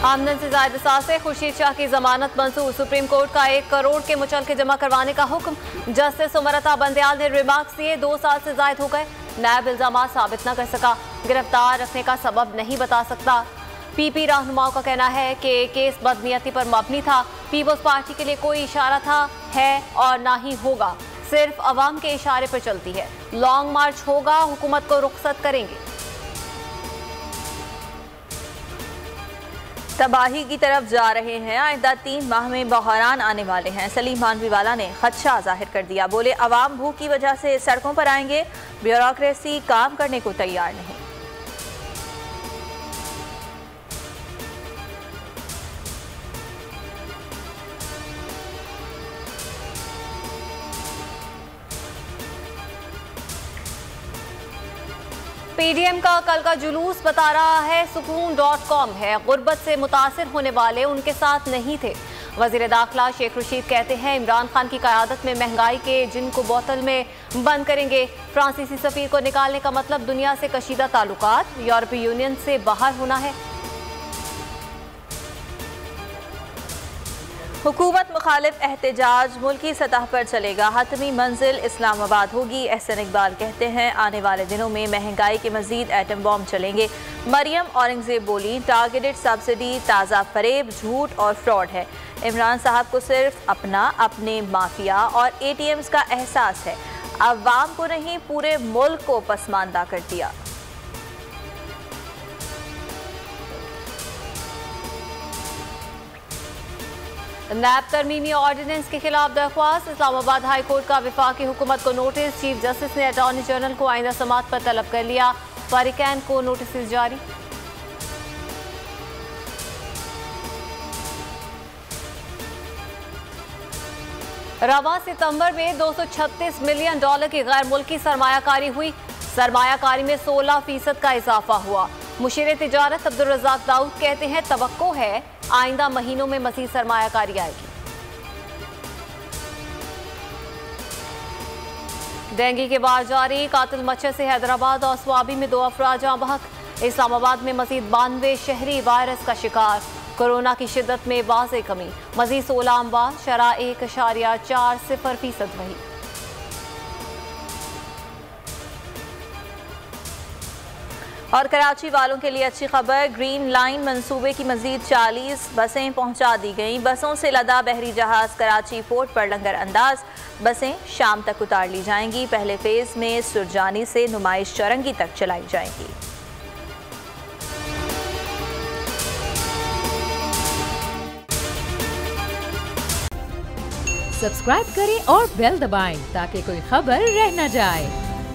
आमदन से ज्यादा सासे खुर्शीद शाह की जमानत मंजूर। सुप्रीम कोर्ट का 1 करोड़ के मुचलके जमा करवाने का हुक्म। जस्टिस उमरता बंदयाल ने रिमार्क्स दिए, 2 साल से जायद हो गए। नैब इल्जाम साबित न कर सका, गिरफ्तार रखने का सबब नहीं बता सकता। पीपी रहनुमाओं का कहना है कि केस बदनीयती पर मबनी था। पीपल्स पार्टी के लिए कोई इशारा था, है और ना ही होगा, सिर्फ अवाम के इशारे पर चलती है। लॉन्ग मार्च होगा, हुकूमत को रुखसत करेंगे। तबाही की तरफ जा रहे हैं, आइंदा 3 माह में बहरान आने वाले हैं। सलीम मानवीवाला ने खदशा जाहिर कर दिया, बोले अवाम भूख की वजह से सड़कों पर आएंगे, ब्यूरोक्रेसी काम करने को तैयार नहीं। पीडीएम का कल का जुलूस बता रहा है सुकून.com है, गुर्बत से मुतासिर होने वाले उनके साथ नहीं थे। वजीर दाखिला शेख रशीद कहते हैं इमरान खान की क़यादत में महंगाई के जिन को बोतल में बंद करेंगे। फ्रांसीसी सफीर को निकालने का मतलब दुनिया से कशीदा ताल्लुकात, यूरोपीय यूनियन से बाहर होना है। हुकूमत मुखालिफ एहतजाज मुल्की सतह पर चलेगा, हतमी मंजिल इस्लामाबाद होगी। एहसन इकबाल कहते हैं आने वाले दिनों में महंगाई के मजीद एटम बॉम्ब चलेंगे। मरियम औरंगजेब बोली टारगेटेड सब्सिडी ताज़ा फरेब, झूठ और फ्रॉड है। इमरान साहब को सिर्फ अपने माफिया और ATMs का एहसास है, अवाम को नहीं पूरे मुल्क को पसमानदा कर दिया। नैब तरमीमी ऑर्डिनेंस के खिलाफ दरख्वास्त। इस्लामाबाद हाई कोर्ट का वफाकी हुकूमत को नोटिस। चीफ जस्टिस ने अटॉर्नी जनरल को आइंदा समात पर तलब कर लिया। फारिकैन को नोटिस जारी। रवां सितंबर में $236 मिलियन की गैर मुल्की सरमायाकारी हुई। सरमायाकारी में 16% का इजाफा हुआ। मुशीर तिजारत अब्दुल रज़ाक दाऊद कहते हैं तवक्को है आइंदा महीनों में मज़ीद सरमायाकारी आएगी। डेंगू के बाद जारी, कातिल मच्छर से हैदराबाद और स्वाबी में 2 अफराद जाँ बहक। इस्लामाबाद में मज़ीद 92 शहरी वायरस का शिकार। कोरोना की शिद्दत में वाज़े कमी, मज़ीद 16 अमवात, शरह 1.40% वही। और कराची वालों के लिए अच्छी खबर, ग्रीन लाइन मंसूबे की मजीद 40 बसें पहुंचा दी गईं। बसों से लदा बहरी जहाज कराची पोर्ट पर लंगर अंदाज। बसें शाम तक उतार ली जाएंगी। पहले फेज में सुरजानी से नुमाइश चौरंगी तक चलाई जाएंगी। सब्सक्राइब करें और बेल दबाएं ताकि कोई खबर रह न जाए।